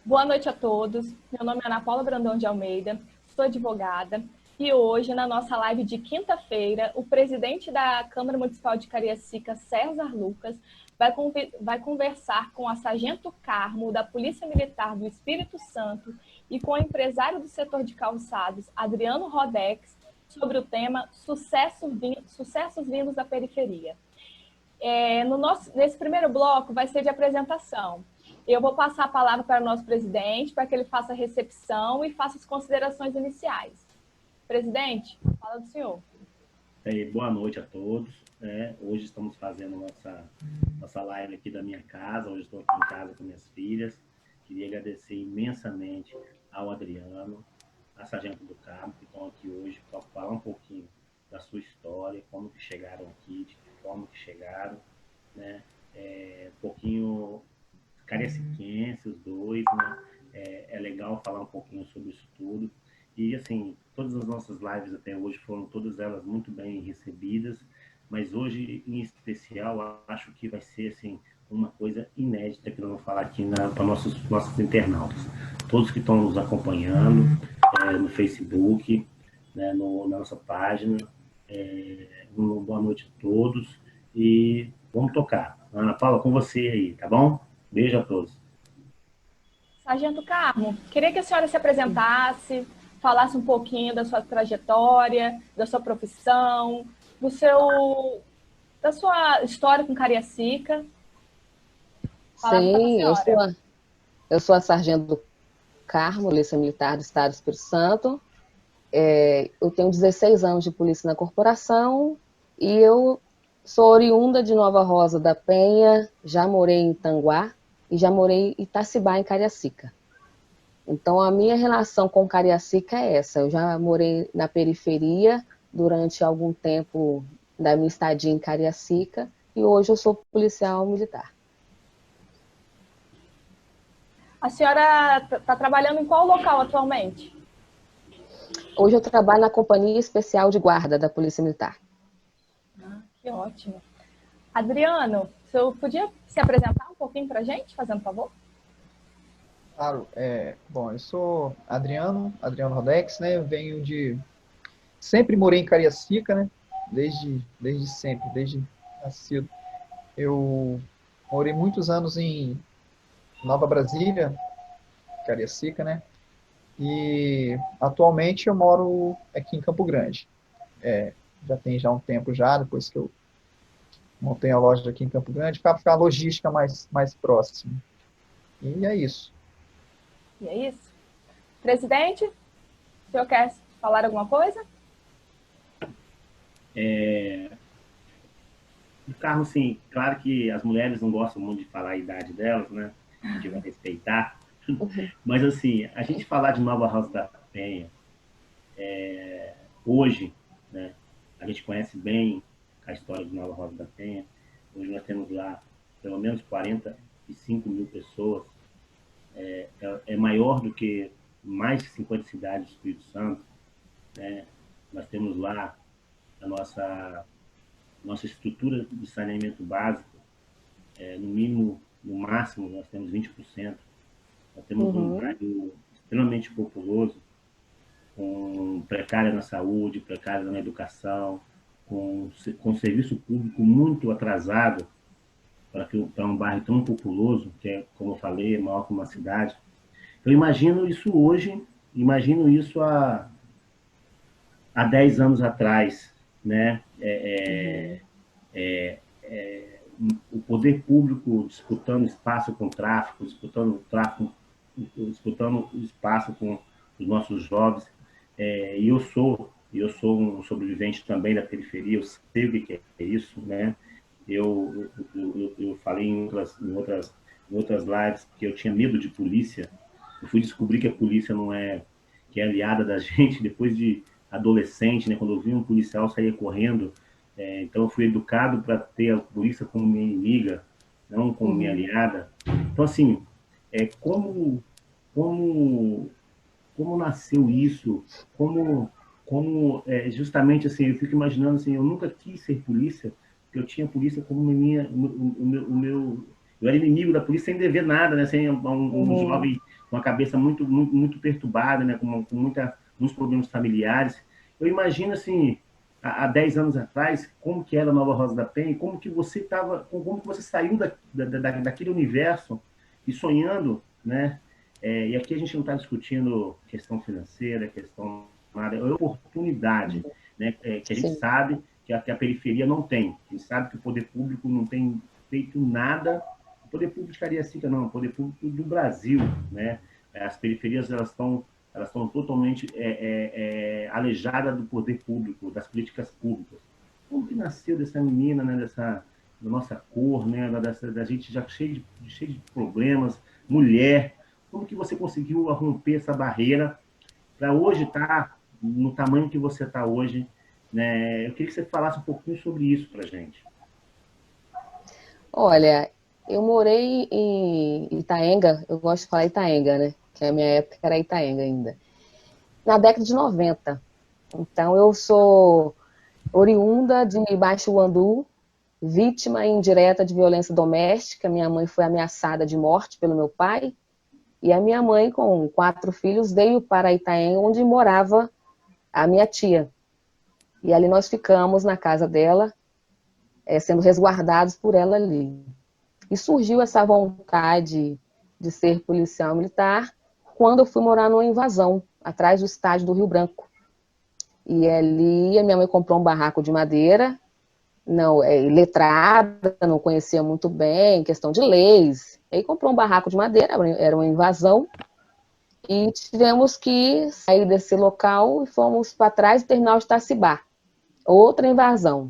Boa noite a todos. Meu nome é Ana Paula Brandão de Almeida, sou advogada e hoje, na nossa live de quinta-feira, o presidente da Câmara Municipal de Cariacica, César Lucas, vai conversar com a Sargento Carmo, da Polícia Militar do Espírito Santo, e com o empresário do setor de calçados, Adriano Rodex, sobre o tema Sucessos Vindos da Periferia. Nesse primeiro bloco vai ser de apresentação. Eu vou passar a palavra para o nosso presidente, para que ele faça a recepção e faça as considerações iniciais. Presidente, fala do senhor. Boa noite a todos. Hoje estamos fazendo nossa live aqui da minha casa. Hoje estou aqui em casa com minhas filhas. Queria agradecer imensamente ao Adriano, a Sargento do Carmo, que estão aqui hoje para falar um pouquinho da sua história, como que chegaram aqui, de que forma que chegaram, né? Um pouquinho cariaciquense, os dois, né? É legal falar um pouquinho sobre isso tudo. E, assim, todas as nossas lives até hoje foram todas elas muito bem recebidas, mas hoje, em especial, acho que vai ser, assim, uma coisa inédita que nós vamos falar aqui para nossos internautas. Todos que estão nos acompanhando no Facebook, né, na nossa página. Boa noite a todos e vamos tocar. Ana Paula, com você aí, tá bom? Beijo a todos. Sargento Carmo, queria que a senhora se apresentasse, falasse um pouquinho da sua trajetória, da sua profissão, da sua história com Cariacica. Sim, eu sou a Sargento Carmo, Polícia Militar do Estado do Espírito Santo. Eu tenho 16 anos de polícia na corporação e eu sou oriunda de Nova Rosa da Penha, já morei em Tanguá e já morei em Itacibá, em Cariacica. Então, a minha relação com Cariacica é essa. Eu já morei na periferia durante algum tempo da minha estadia em Cariacica e hoje eu sou policial militar. A senhora está trabalhando em qual local atualmente? Hoje eu trabalho na Companhia Especial de Guarda da Polícia Militar. Que ótimo. Adriano, o senhor podia se apresentar um pouquinho para a gente, fazendo favor? Claro. Bom, eu sou Adriano Rodex, né? Eu sempre morei em Cariacica, né? Desde sempre, desde nascido. Eu morei muitos anos em Nova Brasília, Cariacica, né? E atualmente eu moro aqui em Campo Grande. Já tem um tempo já, depois que eu montei a loja aqui em Campo Grande, para ficar a logística mais próxima. E é isso. E é isso. Presidente, o senhor quer falar alguma coisa? Carmo, sim, claro que as mulheres não gostam muito de falar a idade delas, né? A gente vai respeitar. Mas, assim, a gente falar de Nova Rosa da Penha, hoje, né, a gente conhece bem a história de Nova Rosa da Penha. Hoje nós temos lá pelo menos 45 mil pessoas. É maior do que mais de 50 cidades do Espírito Santo, né? Nós temos lá a nossa estrutura de saneamento básico, no mínimo, no máximo, nós temos 20%. Nós temos um bairro extremamente populoso, com precária na saúde, precária na educação, com serviço público muito atrasado para um bairro tão populoso, que é, como eu falei, é maior que uma cidade. Eu imagino isso hoje, imagino isso há 10 anos atrás, né? O poder público disputando espaço com o tráfico, disputando espaço com os nossos jovens. E eu sou um sobrevivente também da periferia, eu sei o que é isso, né? Eu falei em outras lives que eu tinha medo de polícia. Eu fui descobrir que a polícia que é aliada da gente depois de adolescente, né? Quando eu vi um policial sair correndo. Então eu fui educado para ter a polícia como minha inimiga, não como minha aliada. Então, assim, como nasceu isso? Justamente assim, eu fico imaginando assim, eu nunca quis ser polícia, porque eu tinha a polícia como eu era inimigo da polícia sem dever nada, né? Sem um jovem com a cabeça muito perturbada, né, com muitos problemas familiares. Eu imagino, assim, há 10 anos atrás, como que era a Nova Rosa da Penha, como que você saiu daquele universo e sonhando, né? E aqui a gente não está discutindo questão financeira, questão nada, é oportunidade, né? Que a gente Sim. sabe que a periferia não tem. A gente sabe que o poder público não tem feito nada. O poder público de Cariacica não, o poder público do Brasil, né? As periferias elas estão totalmente alejadas do poder público, das políticas públicas. Como que nasceu dessa menina, né? Da nossa cor, né? Da gente já cheio de problemas, mulher. Como que você conseguiu romper essa barreira para hoje estar no tamanho que você está hoje, né? Eu queria que você falasse um pouquinho sobre isso para a gente. Olha, eu morei em Itaenga, eu gosto de falar Itaenga, né? Que a minha época era Itaenga ainda. Na década de 90. Então, eu sou oriunda de Baixo Guandu, vítima indireta de violência doméstica. Minha mãe foi ameaçada de morte pelo meu pai. E a minha mãe, com 4 filhos, veio para Itaenga, onde morava a minha tia. E ali nós ficamos na casa dela, sendo resguardados por ela ali. E surgiu essa vontade de ser policial militar quando eu fui morar numa invasão, atrás do estádio do Rio Branco. E ali a minha mãe comprou um barraco de madeira, não, letrada, não conhecia muito bem, questão de leis. Aí comprou um barraco de madeira, era uma invasão, e tivemos que sair desse local e fomos para trás do terminal de Itacibá. Outra invasão.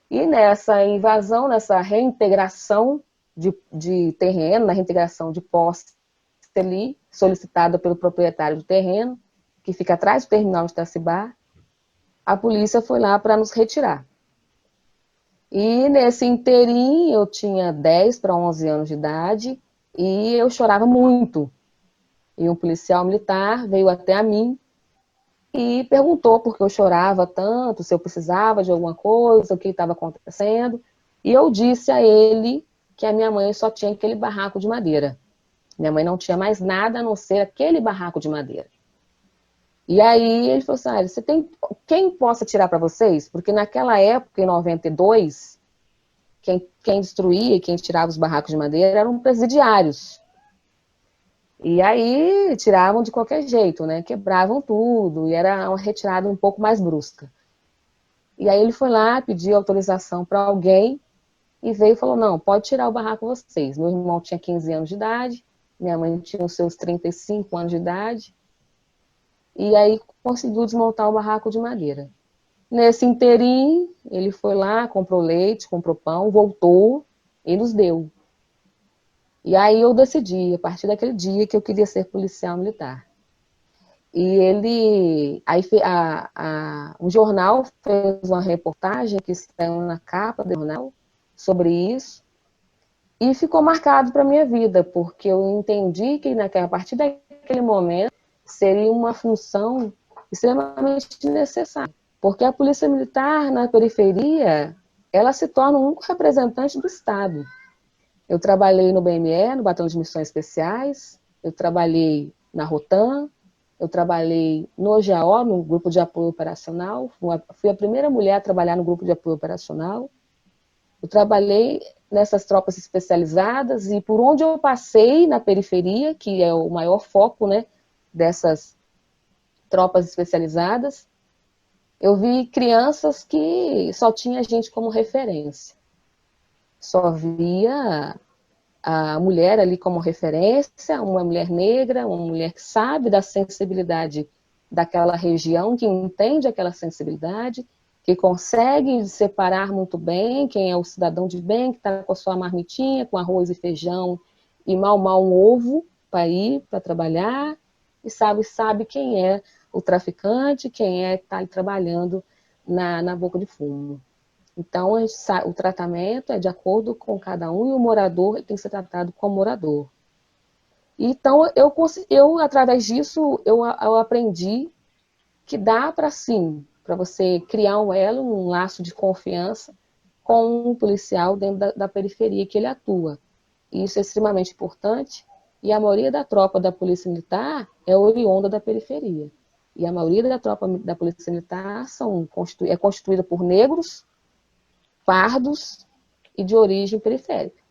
E nessa invasão, nessa reintegração de terreno, na reintegração de posse ali, solicitada pelo proprietário do terreno, que fica atrás do terminal de Itacibá, a polícia foi lá para nos retirar. E nesse interim, eu tinha 10 para 11 anos de idade e eu chorava muito. E um policial militar veio até a mim e perguntou por que eu chorava tanto, se eu precisava de alguma coisa, o que estava acontecendo. E eu disse a ele que a minha mãe só tinha aquele barraco de madeira. Minha mãe não tinha mais nada a não ser aquele barraco de madeira. E aí ele falou assim, você tem quem possa tirar para vocês? Porque naquela época, em 92, quem destruía e quem tirava os barracos de madeira eram presidiários. E aí tiravam de qualquer jeito, né? Quebravam tudo e era uma retirada um pouco mais brusca. E aí ele foi lá, pediu autorização para alguém e veio e falou, não, pode tirar o barraco vocês. Meu irmão tinha 15 anos de idade, minha mãe tinha os seus 35 anos de idade. E aí conseguiu desmontar o barraco de madeira. Nesse interim, ele foi lá, comprou leite, comprou pão, voltou e nos deu. E aí eu decidi, a partir daquele dia, que eu queria ser policial militar. E um jornal fez uma reportagem que saiu na capa do jornal sobre isso e ficou marcado para a minha vida, porque eu entendi que a partir daquele momento seria uma função extremamente necessária. Porque a polícia militar na periferia, ela se torna o único representante do Estado. Eu trabalhei no BME, no Batalhão de Missões Especiais, eu trabalhei na Rotan, eu trabalhei no OGAO, no Grupo de Apoio Operacional, fui a primeira mulher a trabalhar no Grupo de Apoio Operacional, eu trabalhei nessas tropas especializadas e por onde eu passei na periferia, que é o maior foco, né, dessas tropas especializadas, eu vi crianças que só tinha gente como referência. Só via a mulher ali como referência, uma mulher negra, uma mulher que sabe da sensibilidade daquela região, que entende aquela sensibilidade, que consegue separar muito bem quem é o cidadão de bem, que está com a sua marmitinha, com arroz e feijão, e mal um ovo para ir para trabalhar, e sabe quem é o traficante, quem é que está trabalhando na boca de fumo. Então, o tratamento é de acordo com cada um e o morador ele tem que ser tratado como morador. Então, através disso, eu aprendi que dá para, sim, para você criar um elo, um laço de confiança com um policial dentro da periferia que ele atua. E isso é extremamente importante, e a maioria da tropa da Polícia Militar é oriunda da periferia. E a maioria da tropa da Polícia Militar é constituída por negros, pardos e de origem periférica.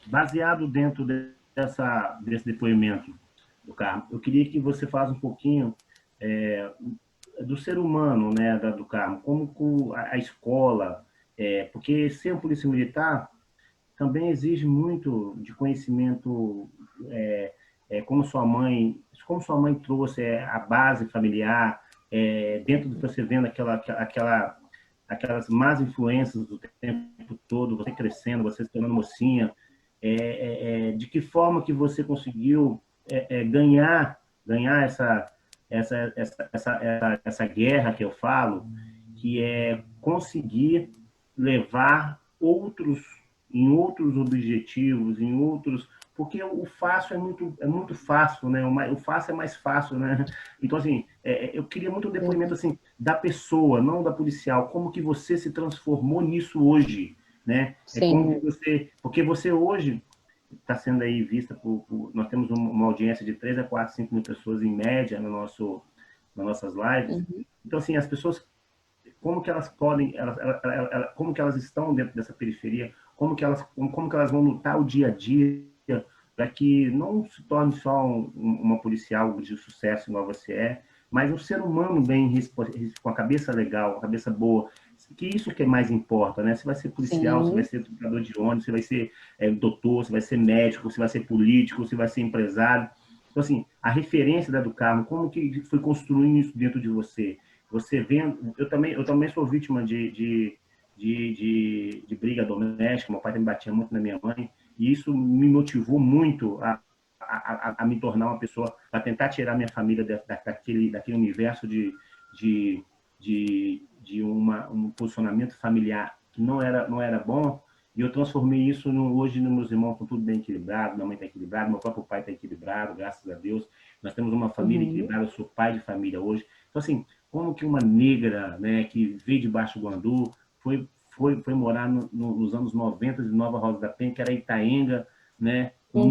Baseado dentro desse depoimento do Carmo, eu queria que você falasse um pouquinho do ser humano, né, do Carmo, como a escola, porque ser um polícia militar também exige muito de conhecimento, como sua mãe trouxe a base familiar, dentro do que você vendo aquelas más influências do tempo todo, você crescendo, você se tornando mocinha, de que forma que você conseguiu ganhar essa guerra que eu falo, que é conseguir levar em outros objetivos, em outros, porque o fácil é muito fácil, né? O fácil é mais fácil, né? Então, assim, eu queria muito um depoimento assim da pessoa, não da policial, como que você se transformou nisso hoje, né? Como que porque você hoje está sendo aí vista nós temos uma audiência de 3 a 4, 5 mil pessoas em média nas nossas lives. Então, assim, as pessoas, como que elas podem, como que elas estão dentro dessa periferia, como que elas vão lutar o dia a dia para que não se torne só uma policial de sucesso igual você mas um ser humano bem, com a cabeça legal, com a cabeça boa, que isso que é mais importa, né? Você vai ser policial, você vai ser educador de ônibus, você vai ser doutor, você vai ser médico, você vai ser político, você vai ser empresário. Então, assim, a referência da do Carmo, como que foi construindo isso dentro de você? Você vendo, eu também sou vítima de briga doméstica, meu pai também batia muito na minha mãe, e isso me motivou muito a me tornar uma pessoa, a tentar tirar minha família daquele universo de um posicionamento familiar que não era bom, e eu transformei isso hoje nos meus irmãos estão tudo bem equilibrado, minha mãe está equilibrada, meu próprio pai está equilibrado, graças a Deus, nós temos uma família equilibrada, eu sou pai de família hoje. Então, assim, como que uma negra, né, que veio de Baixo Guandu, foi morar nos anos 90 de Nova Rosa da Penha, que era Itaenga, né? Com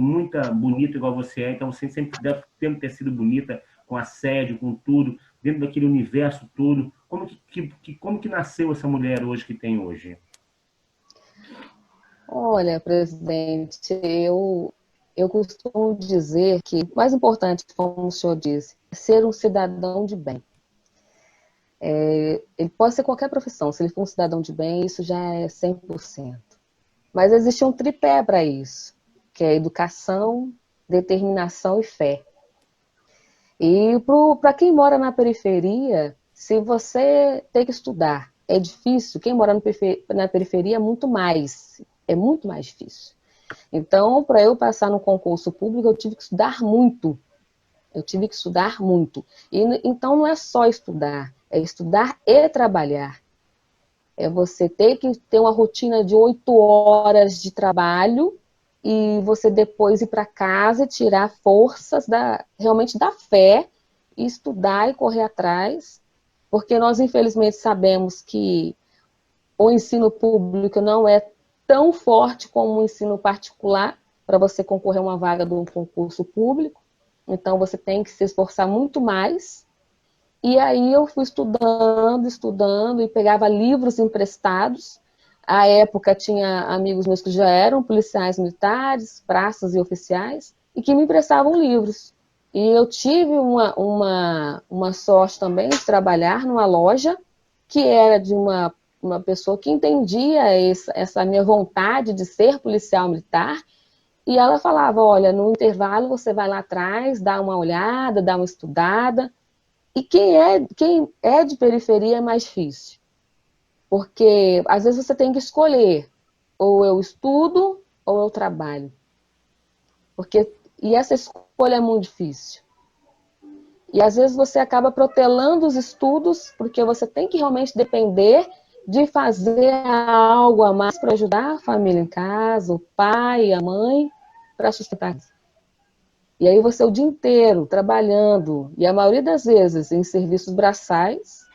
muita bonita igual você então você sempre deve ter sido bonita, com assédio, com tudo, dentro daquele universo todo. Como que nasceu essa mulher hoje que tem hoje? Olha, presidente, eu costumo dizer que o mais importante, como o senhor disse, é ser um cidadão de bem. Ele pode ser qualquer profissão, se ele for um cidadão de bem, isso já é 100%. Mas existe um tripé para isso, que é educação, determinação e fé. E para quem mora na periferia, se você tem que estudar, é difícil. Quem mora na periferia é muito mais difícil. Então, para eu passar no concurso público, eu tive que estudar muito. Então, não é só estudar, é estudar e trabalhar. É você ter que ter uma rotina de 8 horas de trabalho e você depois ir para casa e tirar forças realmente da fé e estudar e correr atrás, porque nós infelizmente sabemos que o ensino público não é tão forte como o ensino particular para você concorrer a uma vaga de um concurso público, então você tem que se esforçar muito mais. E aí eu fui estudando e pegava livros emprestados. À época tinha amigos meus que já eram policiais militares, praças e oficiais, e que me emprestavam livros. E eu tive uma sorte também de trabalhar numa loja que era de uma pessoa que entendia essa minha vontade de ser policial militar, e ela falava, olha, no intervalo você vai lá atrás, dá uma olhada, dá uma estudada. E quem é de periferia é mais difícil. Porque, às vezes, você tem que escolher. Ou eu estudo, ou eu trabalho. E essa escolha é muito difícil. E, às vezes, você acaba protelando os estudos, porque você tem que realmente depender de fazer algo a mais para ajudar a família em casa, o pai, a mãe, para sustentar isso. E aí você o dia inteiro trabalhando, e a maioria das vezes em serviços braçais,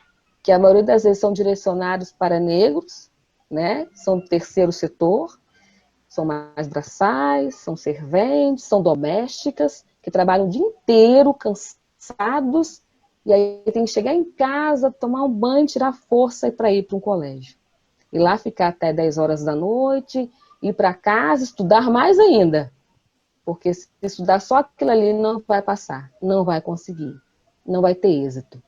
que a maioria das vezes são direcionados para negros, né? São do terceiro setor, são mais braçais, são serventes, são domésticas, que trabalham o dia inteiro, cansados, e aí tem que chegar em casa, tomar um banho, tirar força para ir para um colégio. E lá ficar até 10 horas da noite, ir para casa, estudar mais ainda. Porque se estudar só aquilo ali, não vai passar, não vai conseguir, não vai ter êxito.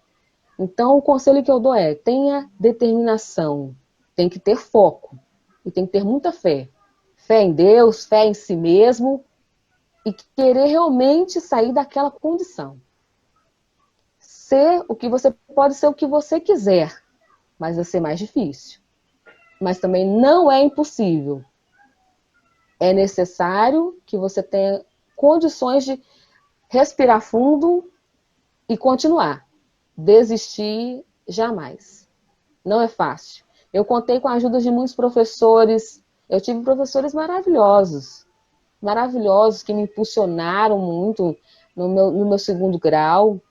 Então, o conselho que eu dou é, tenha determinação, tem que ter foco, e tem que ter muita fé. Fé em Deus, fé em si mesmo, e querer realmente sair daquela condição. Ser o que você pode ser o que você quiser, mas vai ser mais difícil. Mas também não é impossível. É necessário que você tenha condições de respirar fundo e continuar. Desistir jamais. Não é fácil. Eu contei com a ajuda de muitos professores. Eu tive professores maravilhosos. Maravilhosos, que me impulsionaram muito no meu segundo grau.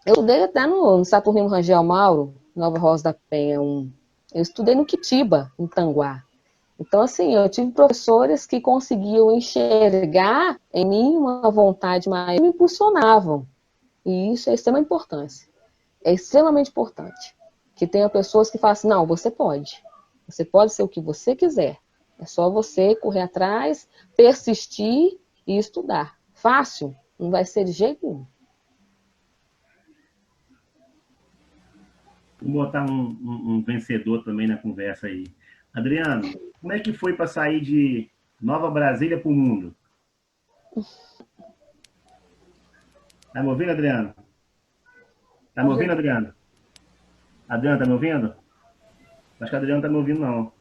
Eu estudei até no Saturnino Rangel Mauro, Nova Rosa da Penha 1. Eu estudei no Quitiba, em Tanguá. Então, assim, eu tive professores que conseguiam enxergar em mim uma vontade maior e me impulsionavam. E isso é de extrema importância. É extremamente importante. Que tenha pessoas que falam assim, não, você pode. Você pode ser o que você quiser. É só você correr atrás, persistir e estudar. Fácil? Não vai ser de jeito nenhum. Vou botar um vencedor também na conversa aí. Adriano, como é que foi para sair de Nova Brasília para o mundo? Tá me ouvindo, Adriano? Tá me ouvindo, Adriano? Adriano, tá me ouvindo? Acho que o Adriano tá me ouvindo, não.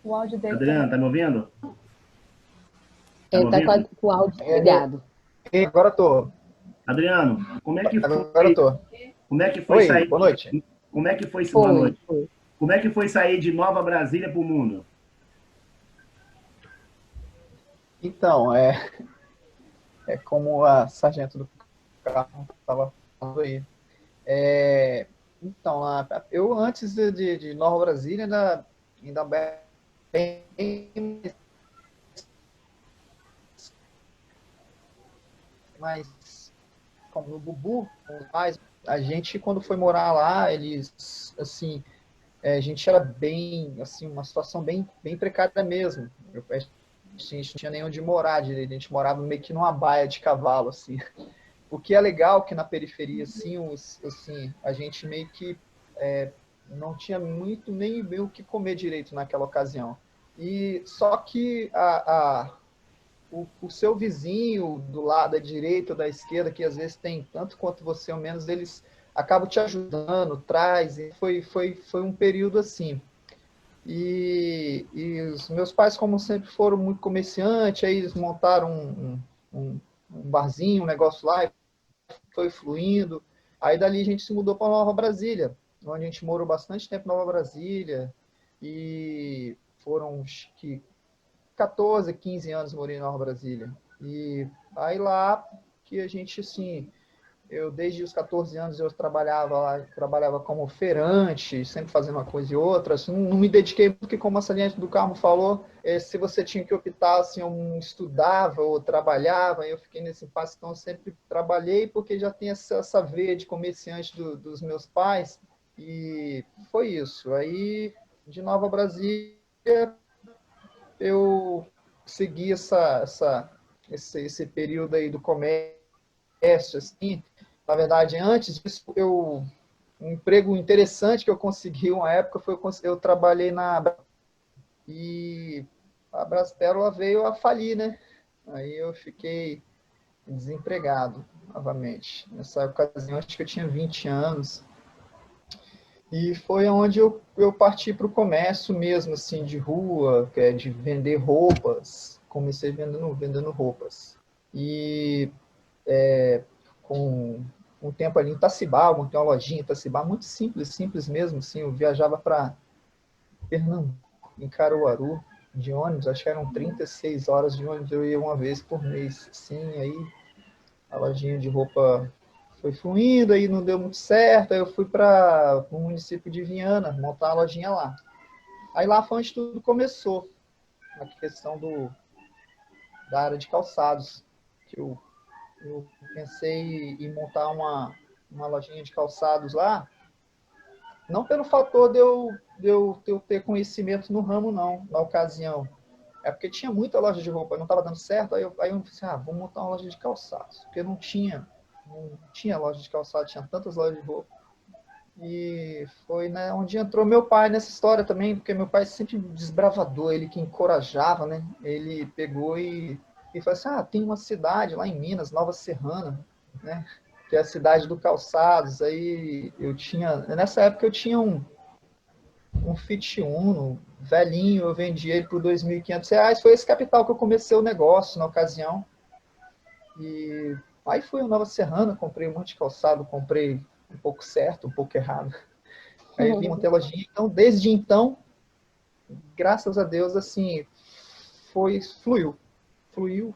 O áudio dele Adriano, tá me ouvindo? Tá me Ele está ouvindo? com o áudio ligado. Agora tô. Adriano, como é que Agora foi? tô. Como é que foi Oi, sair? boa noite. Como é que foi, boa noite? Foi. Como é que foi sair de Nova Brasília para o mundo? Então, é como a sargento do carro estava falando aí. Então, eu antes de Nova Brasília ainda bem, mas como no Bubu, a gente quando foi morar lá, eles assim, a gente era bem, assim, uma situação bem precária mesmo. A gente não tinha nem onde morar direito, a gente morava meio que numa baia de cavalo, assim. O que é legal que na periferia, assim, a gente meio que não tinha muito nem o que comer direito naquela ocasião. E só que o seu vizinho do lado da direita ou da esquerda, que às vezes tem tanto quanto você ou menos, eles acabam te ajudando, traz, e foi um período assim. E os meus pais, como sempre foram muito comerciantes, aí eles montaram um barzinho, um negócio lá, e foi fluindo. Aí dali a gente se mudou para Nova Brasília, onde a gente morou bastante tempo em Nova Brasília, e foram acho que 14, 15 anos morei em Nova Brasília. E aí lá que a gente, assim, eu desde os 14 anos eu trabalhava lá, trabalhava como feirante, sempre fazendo uma coisa e outra, assim, não me dediquei muito, porque como a sargento do Carmo falou, se você tinha que optar, assim, eu estudava ou trabalhava, eu fiquei nesse impasse, então eu sempre trabalhei, porque já tem essa veia de comerciante dos meus pais, e foi isso. Aí, de Nova Brasília, eu segui esse período aí do comércio, assim. Na verdade, antes disso, um emprego interessante que eu consegui uma época foi eu trabalhei e a Braspérola veio a falir, né? Aí eu fiquei desempregado novamente. Nessa ocasião, acho que eu tinha 20 anos. E foi onde eu parti para o comércio mesmo, assim, de rua, de vender roupas. Comecei vendendo roupas. E com um tempo ali em Itacibá, tem uma lojinha em Itacibá, muito simples mesmo, assim, eu viajava para Pernambuco, em Caruaru, de ônibus, acho que eram 36 horas de ônibus, eu ia uma vez por mês, assim, aí a lojinha de roupa foi fluindo, aí não deu muito certo, aí eu fui para o município de Viana, montar uma lojinha lá. Aí lá foi onde tudo começou, a questão da área de calçados, que eu pensei em montar uma lojinha de calçados lá, não pelo fator de eu ter conhecimento no ramo, não, na ocasião. É porque tinha muita loja de roupa, não estava dando certo, aí eu pensei, vou montar uma loja de calçados, porque não tinha loja de calçados, tinha tantas lojas de roupa. E foi, né, onde entrou meu pai nessa história também, porque meu pai sempre desbravador, ele que encorajava, né? Ele pegou e falou assim, tem uma cidade lá em Minas, Nova Serrana, né? Que é a cidade do calçados. Aí nessa época eu tinha um Fit Uno, velhinho, eu vendi ele por R$ 2.500. Foi esse capital que eu comecei o negócio na ocasião. E aí fui a Nova Serrana, comprei um monte de calçado, comprei um pouco certo, um pouco errado. Aí vim montei a lojinha. Então, desde então, graças a Deus, assim, fluiu. Fluiu.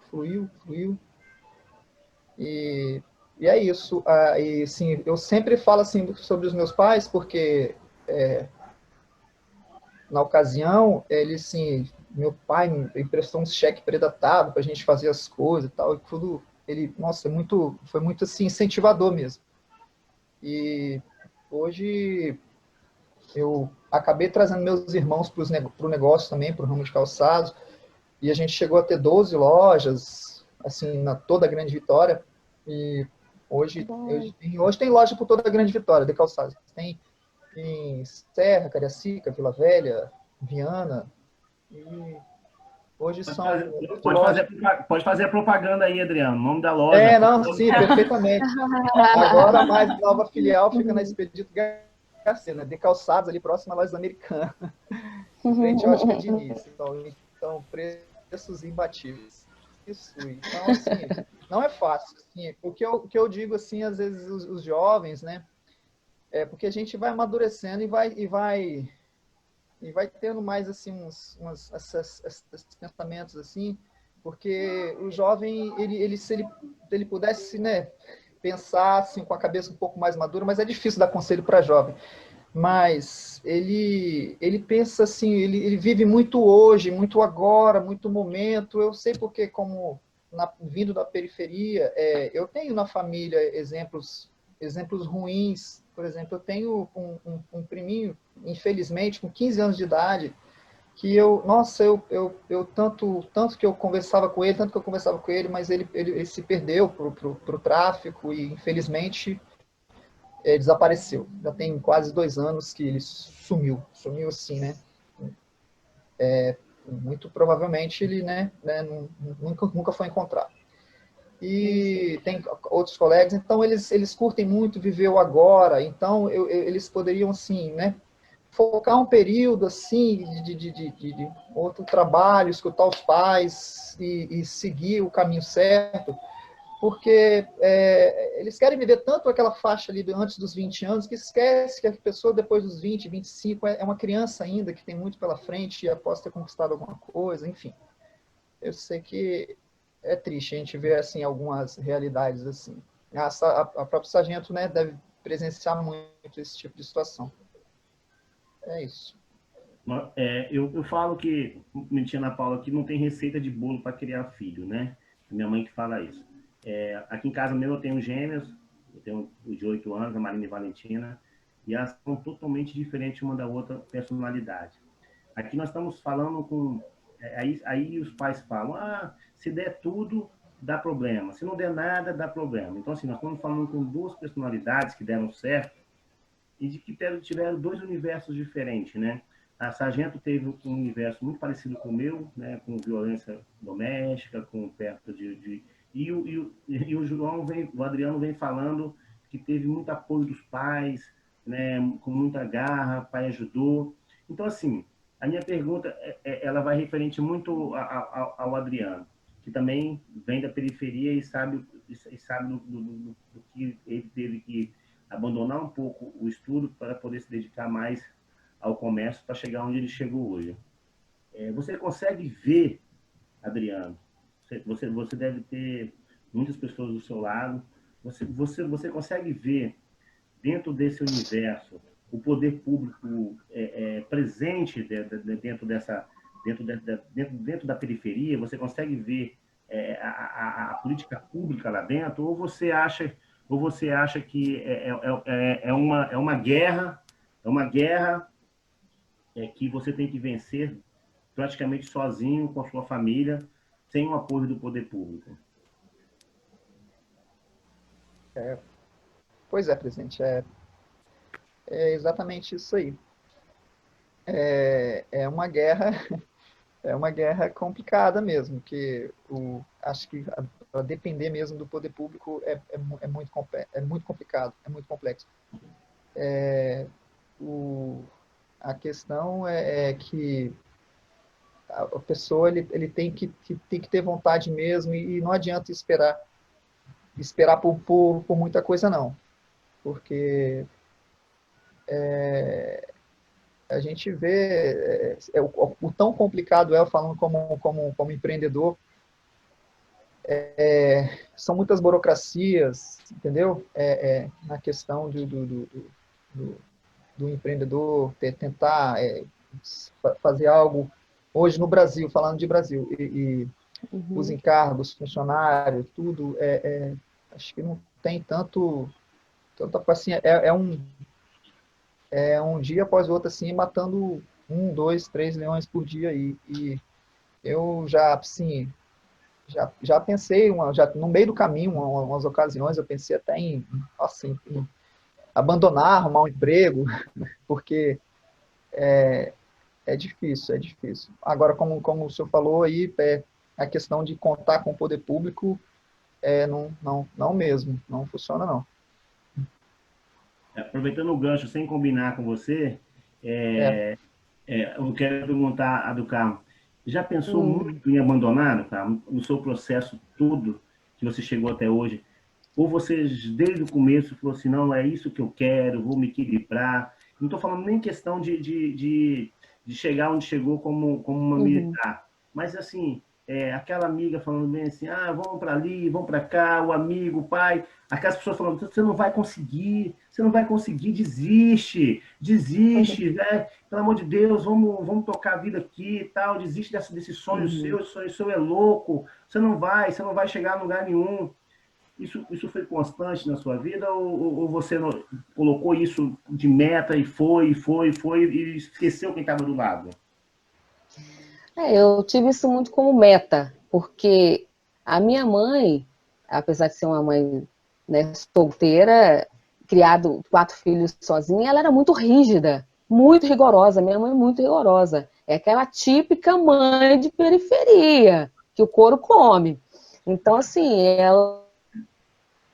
E é isso. E, assim, eu sempre falo assim sobre os meus pais, porque na ocasião, ele, assim, meu pai me emprestou um cheque predatado para a gente fazer as coisas e tal, e tudo. Ele, nossa, foi muito assim, incentivador mesmo. E hoje eu acabei trazendo meus irmãos para o negócio também, para o ramo de calçados, e a gente chegou a ter 12 lojas, assim, na toda a Grande Vitória, e hoje tem loja por toda a Grande Vitória de calçados. Tem em Serra, Cariacica, Vila Velha, Viana, e hoje são 8 lojas. Pode fazer a propaganda aí, Adriano, o nome da loja. Não, sim, perfeitamente. Agora a mais nova filial fica na Expedito Garcia, né? De calçados, ali próximo à loja americana, em frente à Ótica Diniz. Então, preços imbatíveis. Isso. Então, assim, não é fácil. Assim, o que eu digo, assim, às vezes os jovens, né? É porque a gente vai amadurecendo e vai tendo mais, assim, esses pensamentos, assim, porque o jovem, se ele pudesse, né, pensar, assim, com a cabeça um pouco mais madura, mas é difícil dar conselho para jovem, mas ele pensa assim, ele vive muito hoje, muito agora, muito momento. Eu sei porque, como vindo da periferia, eu tenho na família exemplos ruins. Por exemplo, eu tenho um priminho, infelizmente, com 15 anos de idade, que eu tanto que eu conversava com ele, mas ele se perdeu pro tráfico e, infelizmente, desapareceu. Já tem quase 2 anos que ele sumiu assim, né? Muito provavelmente ele, né, nunca foi encontrado. E tem outros colegas, então eles curtem muito viver o agora, então eles poderiam, assim, né, focar um período, assim, de outro trabalho, escutar os pais e seguir o caminho certo, porque eles querem viver tanto aquela faixa ali antes dos 20 anos, que esquece que a pessoa depois dos 20, 25 é uma criança ainda, que tem muito pela frente e após ter conquistado alguma coisa, enfim. Eu sei que é triste a gente ver, assim, algumas realidades assim. A própria Sargento, né, deve presenciar muito esse tipo de situação. É isso. Eu falo que, mentia Ana Paula, que não tem receita de bolo para criar filho, né? Minha mãe que fala isso. Aqui em casa mesmo eu tenho gêmeos, eu tenho os de 8 anos, a Marina e a Valentina, e elas são totalmente diferentes uma da outra personalidade. Aqui nós estamos falando com... Aí os pais falam, se der tudo, dá problema. Se não der nada, dá problema. Então, assim, nós estamos falando com duas personalidades que deram certo e de que tiveram dois universos diferentes, né? A Sargento teve um universo muito parecido com o meu, né? Com violência doméstica, com perto e o o Adriano vem falando que teve muito apoio dos pais, né? Com muita garra, o pai ajudou. Então, assim, a minha pergunta ela vai referente muito ao Adriano, que também vem da periferia e sabe do que ele teve que abandonar um pouco o estudo para poder se dedicar mais ao comércio para chegar onde ele chegou hoje. Você consegue ver, Adriano, você deve ter muitas pessoas do seu lado, você consegue ver dentro desse universo o poder público presente dentro da periferia? Você consegue ver a política pública lá dentro, ou você acha que é uma guerra, que você tem que vencer praticamente sozinho, com a sua família, sem o apoio do poder público? Pois é, presidente, é exatamente isso aí. É uma guerra, é uma guerra complicada mesmo, que acho que para depender mesmo do poder público é muito complicado, é muito complexo. A questão é que a pessoa ele tem que ter vontade mesmo, e não adianta esperar por muita coisa, não. Porque a gente vê o tão complicado falando como empreendedor, são muitas burocracias, entendeu? Na questão do empreendedor tentar fazer algo hoje no Brasil, falando de Brasil, e os encargos, funcionários, tudo, acho que não tem tanto assim, um dia após o outro, assim, matando 1, 2, 3 leões por dia, e eu já, assim, já pensei, no meio do caminho, umas ocasiões, eu pensei até em abandonar, arrumar um emprego, porque é difícil, é difícil. Agora, como o senhor falou aí, a questão de contar com o poder público, não mesmo, não funciona, não. Aproveitando o gancho, sem combinar com você, eu quero perguntar a do Carmo. Já pensou muito em abandonar, do Carmo, no seu processo todo que você chegou até hoje? Ou você, desde o começo, falou assim, não, é isso que eu quero, vou me equilibrar? Não estou falando nem questão de chegar onde chegou como uma militar, mas assim, aquela amiga falando bem assim, vamos para ali, vamos para cá, o amigo, o pai, aquelas pessoas falando, você não vai conseguir, desiste, né? Pelo amor de Deus, vamos tocar a vida aqui e tal, desiste desse sonho seu, esse sonho seu é louco, você não vai chegar a lugar nenhum. Isso foi constante na sua vida, ou você colocou isso de meta e foi, e esqueceu quem estava do lado? Eu tive isso muito como meta, porque a minha mãe, apesar de ser uma mãe, né, solteira, criado 4 filhos sozinha, ela era muito rígida, muito rigorosa. Minha mãe é muito rigorosa. É aquela típica mãe de periferia, que o couro come. Então, assim, ela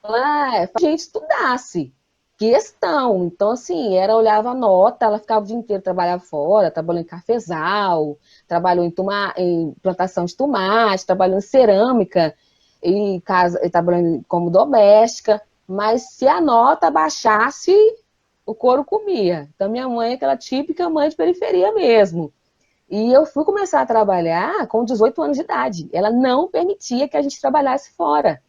a gente estudasse. Questão. Então, assim, olhava a nota, ela ficava o dia inteiro, trabalhava fora, trabalhou em cafezal, trabalhou em plantação de tomate, trabalhou em cerâmica, e trabalhando como doméstica, mas se a nota baixasse, o couro comia. Então, minha mãe é aquela típica mãe de periferia mesmo. E eu fui começar a trabalhar com 18 anos de idade. Ela não permitia que a gente trabalhasse fora.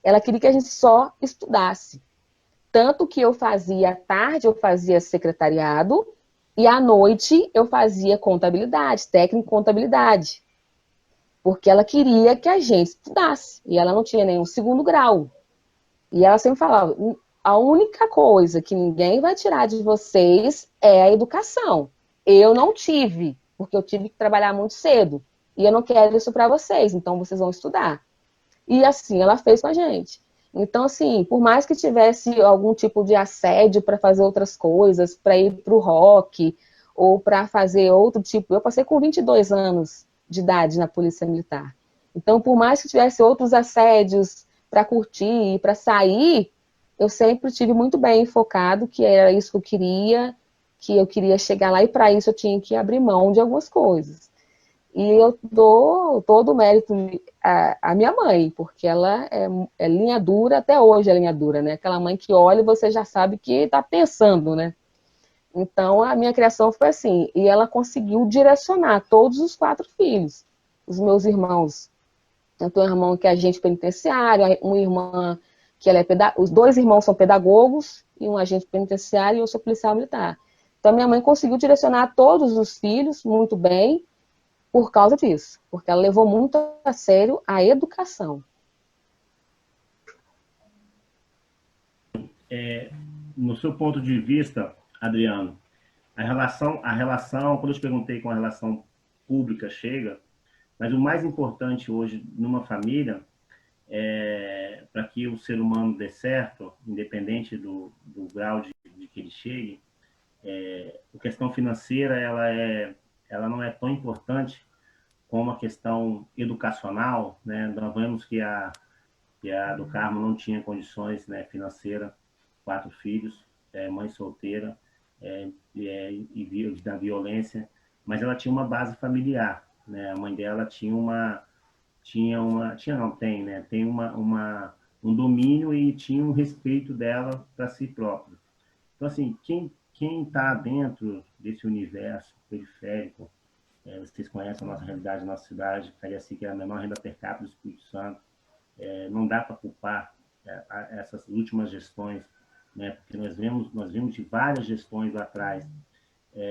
Ela queria que a gente só estudasse. Tanto que eu fazia à tarde, eu fazia secretariado, e à noite eu fazia contabilidade, técnico em contabilidade. Porque ela queria que a gente estudasse. E ela não tinha nenhum 2º grau. E ela sempre falava, a única coisa que ninguém vai tirar de vocês é a educação. Eu não tive, porque eu tive que trabalhar muito cedo. E eu não quero isso para vocês, então vocês vão estudar. E assim ela fez com a gente. Então, assim, por mais que tivesse algum tipo de assédio para fazer outras coisas, para ir para o rock, ou para fazer outro tipo... Eu passei com 22 anos de idade na Polícia Militar. Então, por mais que tivesse outros assédios para curtir, para sair, eu sempre tive muito bem focado que era isso que eu queria chegar lá, e para isso eu tinha que abrir mão de algumas coisas. E eu dou todo o mérito à minha mãe, porque ela é linha dura, até hoje é linha dura, né? Aquela mãe que olha e você já sabe que está pensando, né? Então, a minha criação foi assim, e ela conseguiu direcionar todos os 4 filhos. Os meus irmãos, eu tenho um irmão que é agente penitenciário, uma irmã que ela os 2 irmãos são pedagogos, e um agente penitenciário, e eu sou policial militar. Então, minha mãe conseguiu direcionar todos os filhos muito bem, por causa disso, porque ela levou muito a sério a educação. No seu ponto de vista, Adriano, a relação, quando eu te perguntei como a relação pública chega, mas o mais importante hoje numa família, para que o ser humano dê certo, independente do grau de que ele chegue, a questão financeira ela não é tão importante como a questão educacional, né? Nós vemos que a do Carmo não tinha condições, né, financeiras, 4 filhos, mãe solteira, e da violência, mas ela tinha uma base familiar, né? A mãe dela tem, né? Tem um domínio e tinha um respeito dela para si própria. Então, assim, quem está dentro desse universo periférico, vocês conhecem a nossa realidade, a nossa cidade, Cariacica é a menor renda per capita do Espírito Santo, não dá para culpar essas últimas gestões, né? Porque nós vimos de várias gestões lá atrás,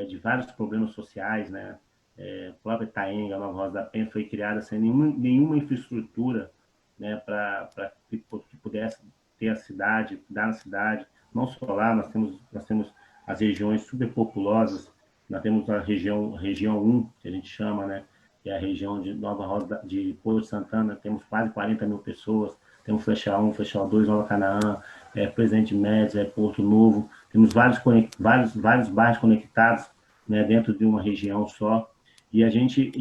de vários problemas sociais, né? A própria Itaenga, a Nova Rosa da Penha, foi criada sem nenhuma infraestrutura, né, para que pudesse ter a cidade, dar na cidade. Não só lá, nós temos as regiões superpopulosas, nós temos a região 1, que a gente chama, né, que é a região de Nova Rosa, de Porto de Santana, temos quase 40 mil pessoas, temos Flecha 1, Flecha 2, Nova Canaã, Presidente Médici, Porto Novo, temos vários bairros conectados, né, dentro de uma região só, e a gente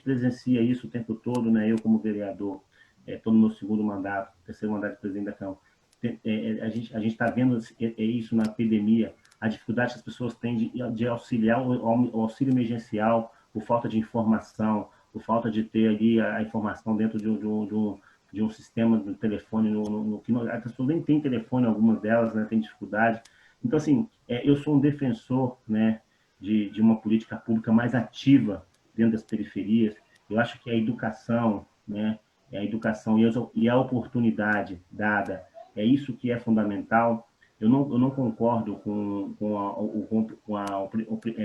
presencia isso o tempo todo, né, eu como vereador, estou no meu segundo mandato, terceiro mandato de presidente da Câmara, a gente está vendo isso na epidemia, a dificuldade que as pessoas têm de auxiliar o auxílio emergencial, por falta de informação, por falta de ter ali a informação dentro de um sistema de telefone, as pessoas nem têm telefone, algumas delas, né, têm dificuldade. Então, assim, eu sou um defensor, né, de uma política pública mais ativa dentro das periferias. Eu acho que a educação, né, a educação e a oportunidade dada, é isso que é fundamental. Eu não concordo com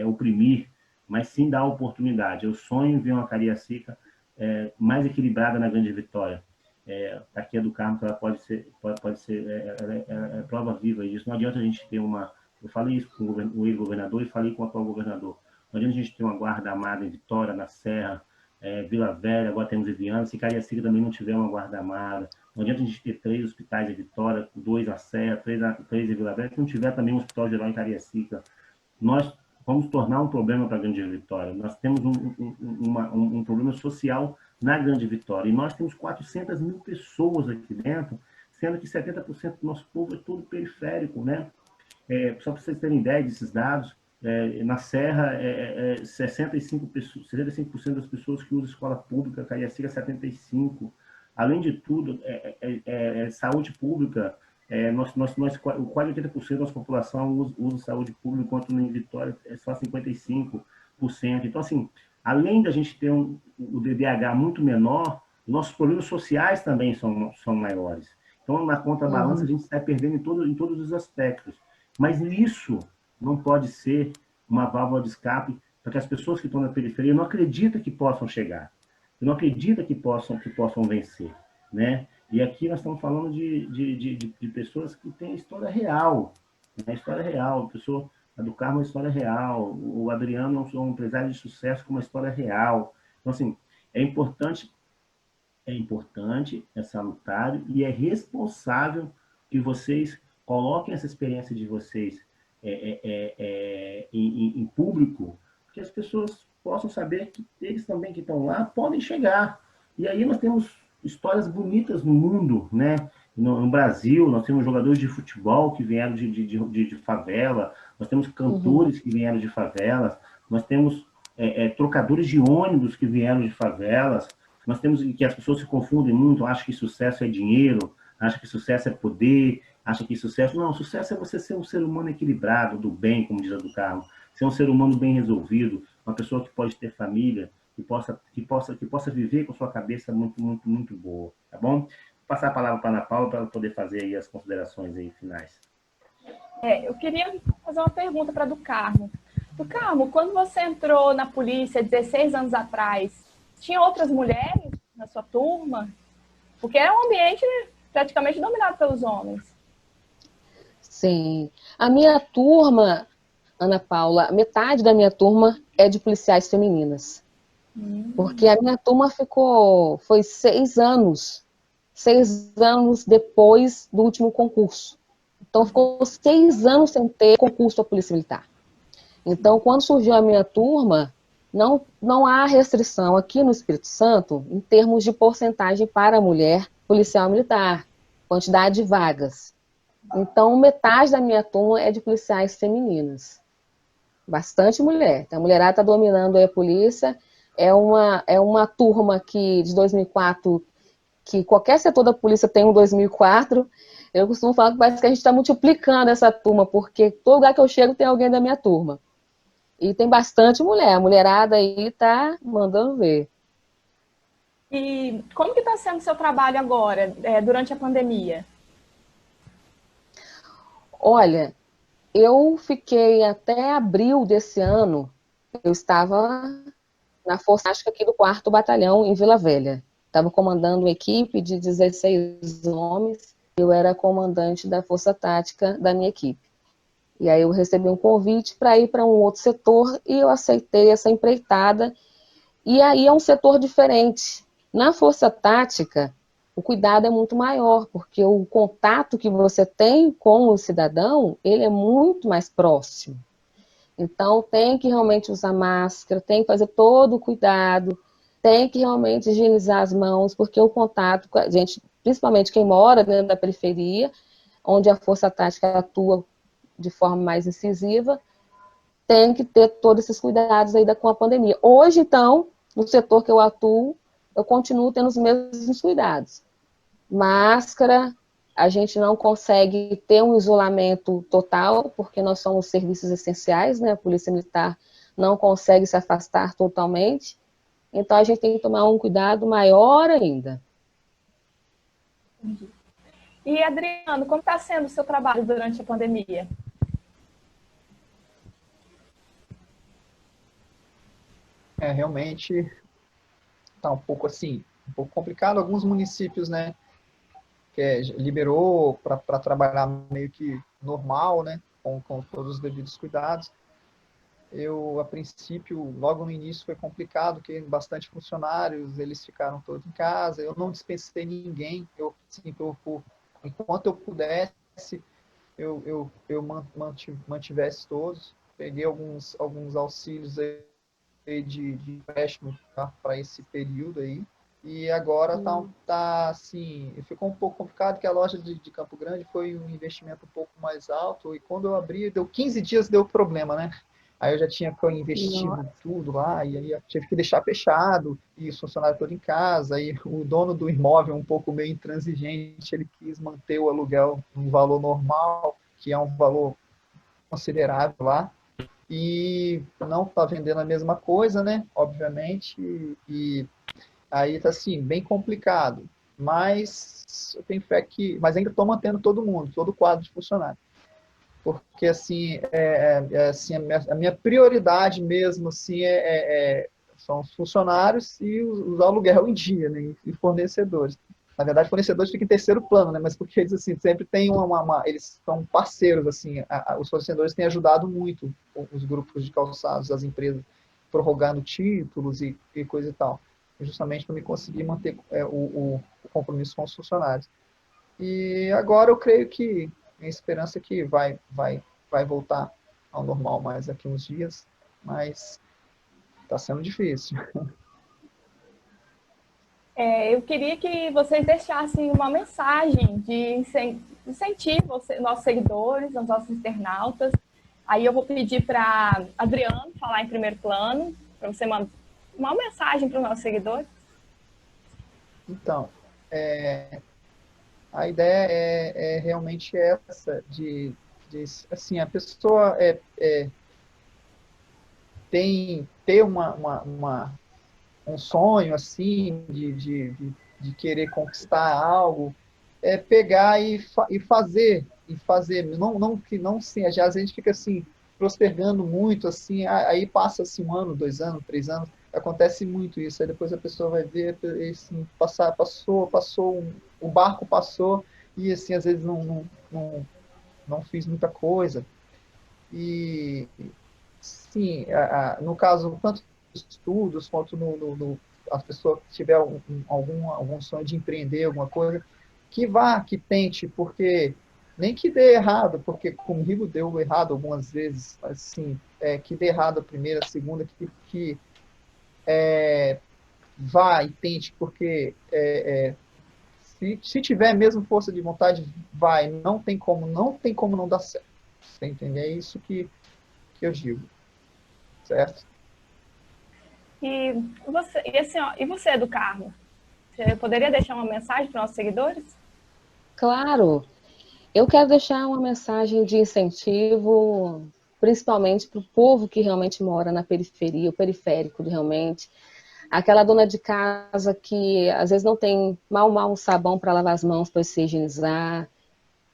oprimir, mas sim dar oportunidade. Eu sonho em ver uma Cariacica mais equilibrada na Grande Vitória. Aqui a do Carmo, ela pode ser prova viva disso. Não adianta a gente ter eu falei isso com o ex-governador e falei com o atual governador. Não adianta a gente ter uma guarda armada em Vitória, na Serra, Vila Velha, agora temos Viviana, se Cariacica também não tiver uma guarda armada. Não adianta a gente ter 3 hospitais em Vitória, 2 na Serra, 3 em Vila Velha, se não tiver também um hospital geral em Cariacica. Nós vamos tornar um problema para a Grande Vitória. Nós temos um problema social na Grande Vitória. E nós temos 400 mil pessoas aqui dentro, sendo que 70% do nosso povo é tudo periférico, né? Só para vocês terem ideia desses dados, na Serra, 65% das pessoas que usam escola pública, Cariacica 75%. Além de tudo, saúde pública, quase 80% da nossa população usa saúde pública, enquanto em Vitória é só 55%. Então, assim, além da gente ter o DDH muito menor, nossos problemas sociais também são maiores. Então, na contrabalança, a gente está perdendo em todos os aspectos. Mas isso não pode ser uma válvula de escape para que as pessoas que estão na periferia não acreditam que possam chegar, não acreditam que possam vencer, né? E aqui nós estamos falando de pessoas que têm história real, né? História real. A do Carmo é uma história real, o Adriano é um empresário de sucesso com uma história real. Então, assim, é importante, é salutário e é responsável que vocês coloquem essa experiência de vocês em público, que as pessoas possam saber que eles também que estão lá podem chegar. E aí nós temos histórias bonitas no mundo, né? No Brasil, nós temos jogadores de futebol que vieram de favela, nós temos cantores que vieram de favelas, nós temos trocadores de ônibus que vieram de favelas, nós temos que as pessoas se confundem muito, acham que sucesso é dinheiro, acham que sucesso é poder, acham que sucesso... Não, sucesso é você ser um ser humano equilibrado, do bem, como diz a do Carmo, ser um ser humano bem resolvido, uma pessoa que pode ter família, que possa viver com sua cabeça muito, muito, muito boa, tá bom? Vou passar a palavra para a Ana Paula para ela poder fazer aí as considerações aí finais. Eu queria fazer uma pergunta para a do Carmo. Do Carmo, quando você entrou na polícia 16 anos atrás, tinha outras mulheres na sua turma? Porque era um ambiente praticamente dominado pelos homens. Sim. A minha turma, Ana Paula, metade da minha turma é de policiais femininas. Porque a minha turma foi 6 anos depois do último concurso. Então, ficou 6 anos sem ter concurso da Polícia Militar. Então, quando surgiu a minha turma, não há restrição aqui no Espírito Santo em termos de porcentagem para a mulher policial militar, quantidade de vagas. Então, metade da minha turma é de policiais femininas. Bastante mulher. Então, a mulherada está dominando aí a polícia. É uma turma que, de 2004, que qualquer setor da polícia tem um 2004. Eu costumo falar que parece que a gente está multiplicando essa turma, porque todo lugar que eu chego tem alguém da minha turma. E tem bastante mulher. A mulherada aí tá mandando ver. E como que está sendo o seu trabalho agora, durante a pandemia? Olha, eu fiquei até abril desse ano, eu estava na Força Tática aqui do 4º Batalhão, em Vila Velha. Estava comandando uma equipe de 16 homens. Eu era comandante da Força Tática da minha equipe. E aí eu recebi um convite para ir para um outro setor e eu aceitei essa empreitada. E aí é um setor diferente. Na Força Tática, o cuidado é muito maior, porque o contato que você tem com o cidadão, ele é muito mais próximo. Então, tem que realmente usar máscara, tem que fazer todo o cuidado, tem que realmente higienizar as mãos, porque o contato com a gente, principalmente quem mora dentro da periferia, onde a Força Tática atua de forma mais incisiva, tem que ter todos esses cuidados aí com a pandemia. Hoje, então, no setor que eu atuo, eu continuo tendo os mesmos cuidados. Máscara, a gente não consegue ter um isolamento total, porque nós somos serviços essenciais, né? A Polícia Militar não consegue se afastar totalmente, então a gente tem que tomar um cuidado maior ainda. E, Adriano, como está sendo o seu trabalho durante a pandemia? Realmente está um pouco assim, um pouco complicado. Alguns municípios, né, que liberou para trabalhar meio que normal, né, com todos os devidos cuidados. Eu, a princípio, logo no início foi complicado, porque bastante funcionários, eles ficaram todos em casa. Eu não dispensei ninguém. Eu, assim, enquanto eu pudesse, eu mantivesse todos. Peguei alguns auxílios aí de empréstimo, tá, para esse período aí. E agora tá assim, ficou um pouco complicado, que a loja de Campo Grande foi um investimento um pouco mais alto, e quando eu abri, deu 15 dias, deu problema, né? Aí eu já tinha investido tudo lá, e aí eu tive que deixar fechado, e os funcionários todos em casa, e o dono do imóvel, um pouco meio intransigente, ele quis manter o aluguel no valor normal, que é um valor considerável lá, e não está vendendo a mesma coisa, né? Obviamente, e aí tá assim, bem complicado. Mas eu tenho fé que. Mas ainda estou mantendo todo mundo, todo o quadro de funcionário. Porque assim, assim a minha prioridade mesmo assim, são os funcionários e os aluguel em dia, né? E fornecedores. Na verdade, fornecedores ficam em terceiro plano, né? Mas porque eles assim, sempre têm eles são parceiros, assim, os fornecedores têm ajudado muito os grupos de calçados, as empresas, prorrogando títulos e coisa e tal, justamente para me conseguir manter o compromisso com os funcionários. E agora eu creio que minha esperança é que vai voltar ao normal mais daqui uns dias, mas está sendo difícil. Eu queria que vocês deixassem uma mensagem de incentivo aos nossos seguidores, aos nossos internautas. Aí eu vou pedir para Adriano falar em primeiro plano, para você mandar uma mensagem para os nossos seguidores. Então, a ideia é realmente essa, de assim, a pessoa ter um sonho assim de querer conquistar algo, pegar e fazer, não que não sim, às vezes a gente fica assim, postergando muito, assim, aí passa-se 1 ano, 2 anos, 3 anos, acontece muito isso, aí depois a pessoa vai ver, assim, o barco passou, e assim, às vezes não fiz muita coisa. E, sim, no caso, tanto nos estudos, quanto a pessoa que tiver algum sonho de empreender, alguma coisa, que vá, que tente, porque nem que dê errado, porque comigo deu errado algumas vezes, assim, que dê errado a primeira, a segunda, que vá e tente, porque se tiver mesmo força de vontade, vai, não tem como não dar certo. Você entende? É isso que eu digo, certo? E você, do Carmo? Você poderia deixar uma mensagem para os nossos seguidores? Claro, eu quero deixar uma mensagem de incentivo, principalmente para o povo que realmente mora na periferia, o periférico realmente. Aquela dona de casa que às vezes não tem mal um sabão para lavar as mãos, para se higienizar.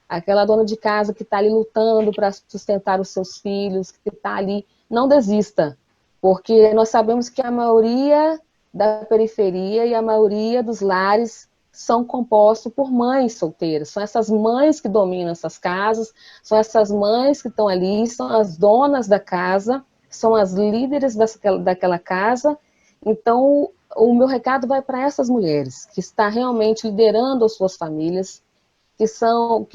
Aquela dona de casa que está ali lutando para sustentar os seus filhos, que está ali, não desista, porque nós sabemos que a maioria da periferia e a maioria dos lares são compostos por mães solteiras. São essas mães que dominam essas casas, são essas mães que estão ali, são as donas da casa, são as líderes daquela casa. Então, o meu recado vai para essas mulheres que estão realmente liderando as suas famílias, que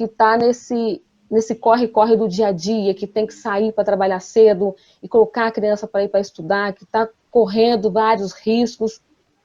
está nesse corre-corre do dia a dia, que tem que sair para trabalhar cedo e colocar a criança para ir para estudar, que está correndo vários riscos.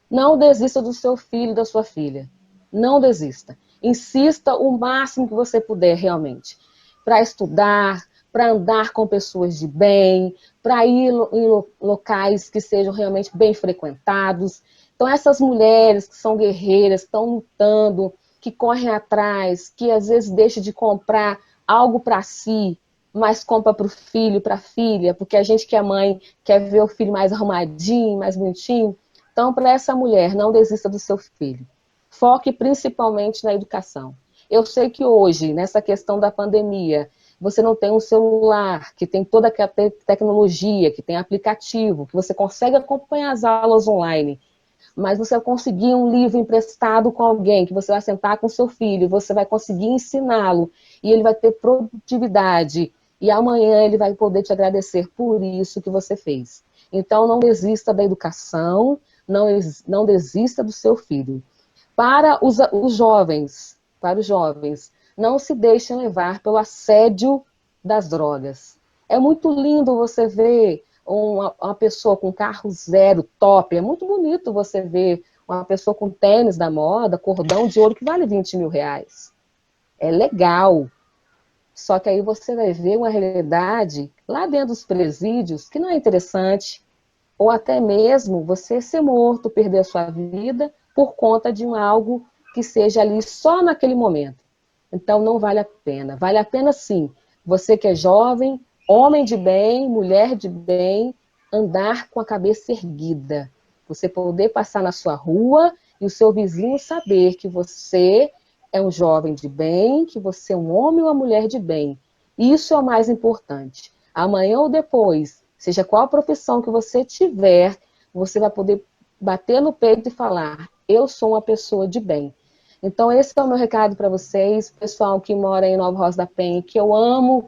Não desista do seu filho, da sua filha. Não desista. Insista o máximo que você puder, realmente, para estudar, para andar com pessoas de bem, para ir em locais que sejam realmente bem frequentados. Então, essas mulheres que são guerreiras, estão lutando, que correm atrás, que às vezes deixam de comprar algo para si, mas compra para o filho, para a filha, porque a gente que é mãe quer ver o filho mais arrumadinho, mais bonitinho. Então, para essa mulher, não desista do seu filho. Foque principalmente na educação. Eu sei que hoje, nessa questão da pandemia, você não tem um celular, que tem toda aquela tecnologia, que tem aplicativo, que você consegue acompanhar as aulas online, mas você vai conseguir um livro emprestado com alguém, que você vai sentar com seu filho, você vai conseguir ensiná-lo, e ele vai ter produtividade, e amanhã ele vai poder te agradecer por isso que você fez. Então, não desista da educação, não desista do seu filho. Para os jovens, não se deixem levar pelo assédio das drogas. É muito lindo você ver uma pessoa com carro zero, top. É muito bonito você ver uma pessoa com tênis da moda, cordão de ouro, que vale 20 mil reais. É legal. Só que aí você vai ver uma realidade lá dentro dos presídios que não é interessante. Ou até mesmo você ser morto, perder a sua vida por conta de algo que seja ali só naquele momento. Então não vale a pena. Vale a pena sim. Você que é jovem, homem de bem, mulher de bem, andar com a cabeça erguida. Você poder passar na sua rua e o seu vizinho saber que você é um jovem de bem, que você é um homem ou uma mulher de bem. Isso é o mais importante. Amanhã ou depois, seja qual a profissão que você tiver, você vai poder bater no peito e falar: eu sou uma pessoa de bem. Então, esse é o meu recado para vocês, pessoal que mora em Nova Rosa da Penha, que eu amo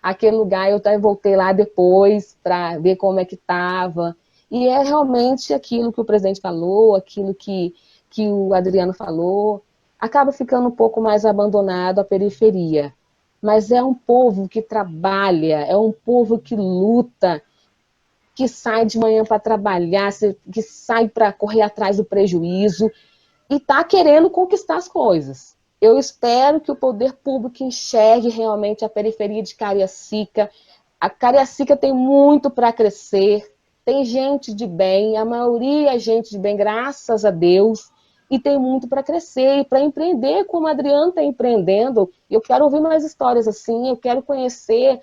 aquele lugar. Eu até voltei lá depois para ver como é que estava. E é realmente aquilo que o presidente falou, aquilo que o Adriano falou. Acaba ficando um pouco mais abandonado a periferia. Mas é um povo que trabalha, é um povo que luta, que sai de manhã para trabalhar, que sai para correr atrás do prejuízo e está querendo conquistar as coisas. Eu espero que o poder público enxergue realmente a periferia de Cariacica. A Cariacica tem muito para crescer, tem gente de bem, a maioria é gente de bem, graças a Deus, e tem muito para crescer e para empreender, como o Adriano está empreendendo. Eu quero ouvir mais histórias assim, eu quero conhecer,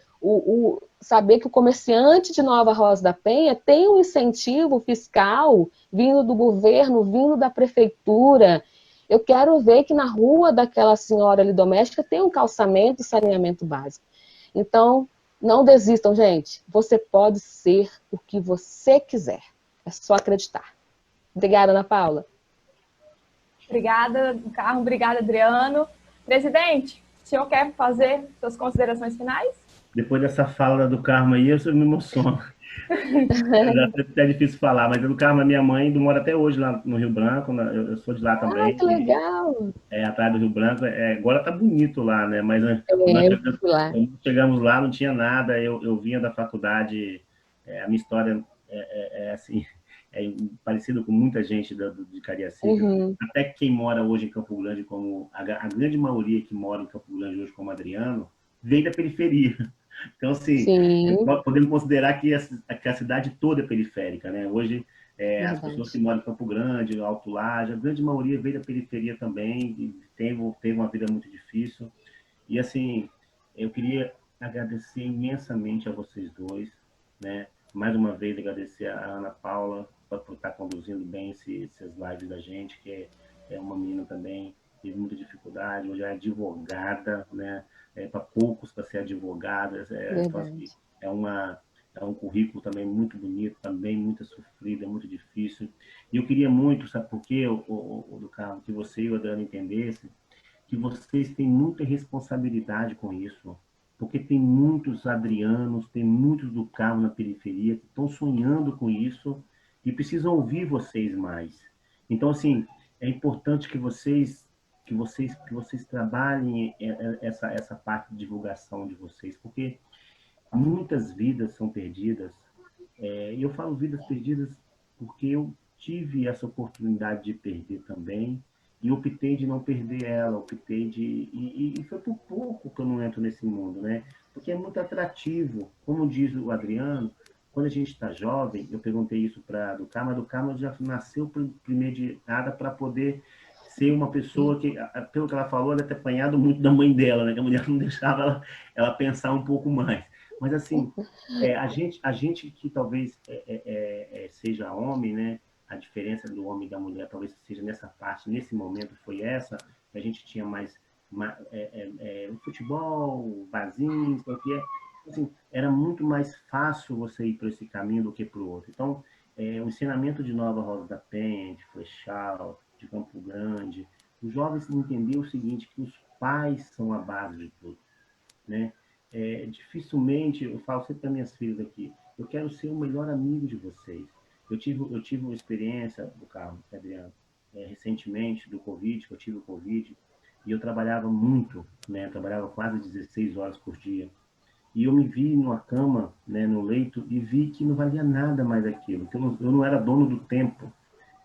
saber que o comerciante de Nova Rosa da Penha tem um incentivo fiscal vindo do governo, vindo da prefeitura. Eu quero ver que na rua daquela senhora ali doméstica tem um calçamento e saneamento básico. Então, Não desistam, gente. Você pode ser o que você quiser. É só acreditar. Obrigada, Ana Paula. Obrigada, Carmo. Obrigada, Adriano. Presidente, o senhor quer fazer suas considerações finais? Depois dessa fala do Carmo aí, eu me emociono. É difícil falar, mas o Carmo, minha mãe, mora até hoje lá no Rio Branco, eu sou de lá também. Ah, que legal! Atrás do Rio Branco. Agora tá bonito lá, né? Mas Eu fui lá. quando chegamos lá, não tinha nada. Eu vinha da faculdade, a minha história assim, parecida com muita gente de Cariacica. Uhum. Até quem mora hoje em Campo Grande, como a grande maioria que mora em Campo Grande hoje, como Adriano, veio da periferia. Então, assim, podemos considerar que a cidade toda é periférica, né? Hoje, as pessoas que moram em Campo Grande, Alto Laje, a grande maioria veio da periferia também, e teve uma vida muito difícil. E, assim, eu queria agradecer imensamente a vocês dois, né? Mais uma vez, agradecer a Ana Paula por estar conduzindo bem essas lives da gente, que é uma menina também, teve muita dificuldade, hoje é advogada, né? Para poucos para ser advogada, então, assim, é um currículo também muito bonito, também muito sofrido, é muito difícil. E eu queria muito, sabe por quê, do Carlos, que você e o Adriano entendessem que vocês têm muita responsabilidade com isso, porque tem muitos Adrianos, tem muitos do Carlos na periferia que estão sonhando com isso e precisam ouvir vocês mais. Então, assim, é importante que vocês trabalhem essa parte de divulgação de vocês, porque muitas vidas são perdidas. E eu falo vidas perdidas porque eu tive essa oportunidade de perder também e optei de não perder ela, optei de... E foi por pouco que eu não entro nesse mundo, né? Porque é muito atrativo. Como diz o Adriano, quando a gente está jovem, eu perguntei isso para do Carmo já nasceu premeditada para poder ser uma pessoa que, pelo que ela falou, ela deve ter apanhado muito da mãe dela, né? Que a mulher não deixava ela pensar um pouco mais. Mas, assim, a gente que talvez seja homem, né? A diferença do homem e da mulher talvez seja nessa parte, nesse momento foi essa, que a gente tinha mais futebol, barzinho, sei o que é. Assim, era muito mais fácil você ir para esse caminho do que para o outro. Então, o ensinamento de Nova Rosa da Penha, de Flechal, de Campo Grande, os jovens entenderam o seguinte, que os pais são a base de tudo, né? Dificilmente, eu falo sempre para minhas filhas aqui, eu quero ser o melhor amigo de vocês. Eu tive uma experiência, do Carlos, Adriano, recentemente, do Covid, que eu tive o Covid, e eu trabalhava muito, né? Eu trabalhava quase 16 horas por dia. E eu me vi numa cama, né, no leito, e vi que não valia nada mais aquilo, que eu não era dono do tempo.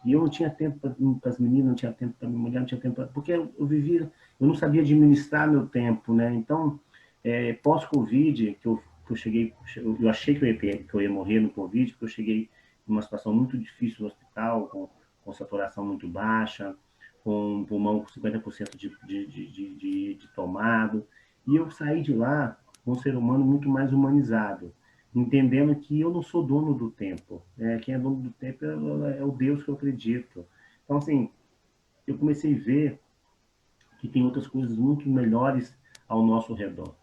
E eu não tinha tempo para as meninas, não tinha tempo para minha mulher, não tinha tempo porque eu não sabia administrar meu tempo, né? Então, pós-Covid, que eu cheguei, eu achei que eu ia morrer no Covid, porque eu cheguei numa situação muito difícil no hospital, com saturação muito baixa, com um pulmão com 50% de tomado. E eu saí de lá com um ser humano muito mais humanizado, entendendo que eu não sou dono do tempo. Quem é dono do tempo é o Deus que eu acredito. Então, assim, eu comecei a ver que tem outras coisas muito melhores ao nosso redor.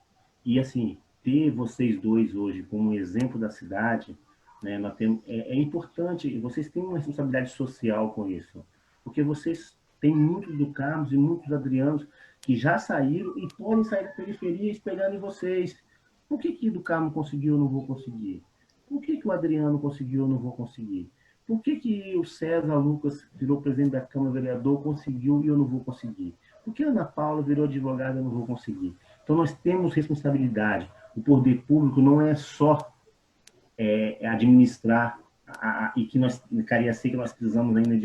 E, assim, ter vocês dois hoje como um exemplo da cidade, né, é importante, e vocês têm uma responsabilidade social com isso, porque vocês têm muitos do Carlos e muitos Adrianos que já saíram e podem sair da periferia espelhando em vocês. Por que do Carmo conseguiu, eu não vou conseguir? Por que o Adriano conseguiu, eu não vou conseguir? Por que o César Lucas virou presidente da Câmara Vereador, conseguiu e eu não vou conseguir? Por que a Ana Paula virou advogada e eu não vou conseguir? Então, nós temos responsabilidade. O poder público não é só administrar, e que nós, Cariacica, nós precisamos ainda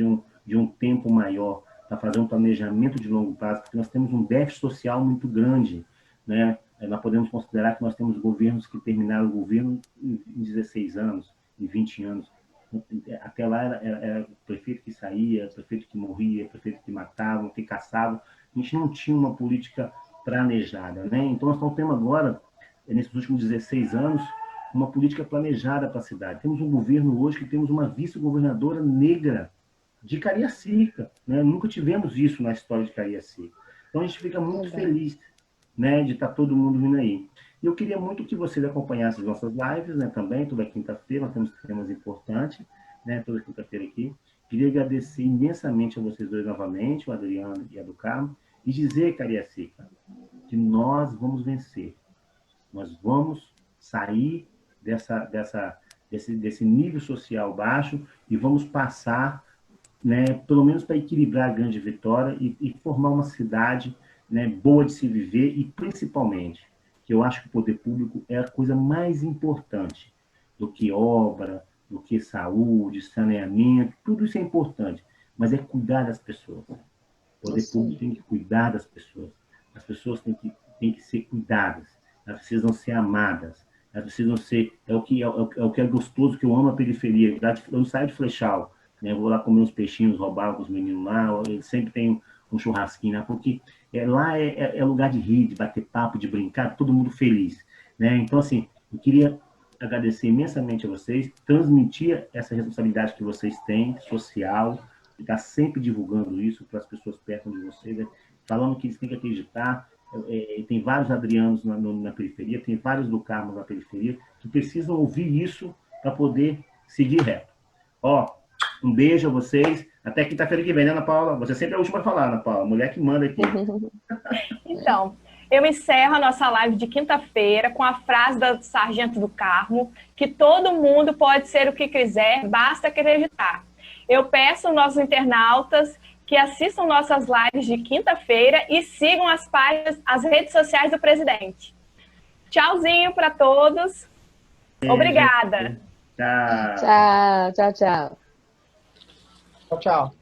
de um tempo maior para fazer um planejamento de longo prazo, porque nós temos um déficit social muito grande, né? Nós podemos considerar que nós temos governos que terminaram o governo em 16 anos, em 20 anos. Até lá era prefeito que saía, prefeito que morria, prefeito que matava, que caçava. A gente não tinha uma política planejada, né? Então, nós estamos tendo agora, nesses últimos 16 anos, uma política planejada para a cidade. Temos um governo hoje que temos uma vice-governadora negra de Cariacica, né? Nunca tivemos isso na história de Cariacica. Então, a gente fica muito feliz, né, de estar todo mundo vindo aí. E eu queria muito que vocês acompanhassem as nossas lives, né, também, toda quinta-feira, nós temos temas importantes, né, toda quinta-feira aqui. Queria agradecer imensamente a vocês dois novamente, o Adriano e a do Carmo, e dizer, Cariacica, que nós vamos vencer. Nós vamos sair desse nível social baixo e vamos passar, né, pelo menos para equilibrar a grande vitória e formar uma cidade, né, boa de se viver e, principalmente, que eu acho que o poder público é a coisa mais importante do que obra, do que saúde, saneamento, tudo isso é importante, mas é cuidar das pessoas. O poder público tem que cuidar das pessoas. As pessoas têm que ser cuidadas, elas precisam ser amadas, elas precisam ser... É o que é gostoso, que eu amo a periferia. Eu não saio de Flechal, né? Eu vou lá comer uns peixinhos, roubar com os meninos lá, eles sempre tem um churrasquinho, né? Porque lá é lugar de rir, de bater papo, de brincar, todo mundo feliz, né? Então, assim, eu queria agradecer imensamente a vocês, transmitir essa responsabilidade que vocês têm, social, de estar sempre divulgando isso para as pessoas perto de vocês, né? Falando que eles têm que acreditar. Tem vários Adrianos na periferia, tem vários do Carmo na periferia, que precisam ouvir isso para poder seguir reto. Ó, um beijo a vocês. Até quinta-feira que vem, né, Ana Paula? Você sempre é a última a falar, Ana Paula. Mulher que manda aqui. Então, eu encerro a nossa live de quinta-feira com a frase do Sargento do Carmo, que todo mundo pode ser o que quiser, basta acreditar. Eu peço aos nossos internautas que assistam nossas lives de quinta-feira e sigam as páginas, as redes sociais do presidente. Tchauzinho para todos. Obrigada. Tchau. Tchau, tchau, tchau. Tchau, tchau.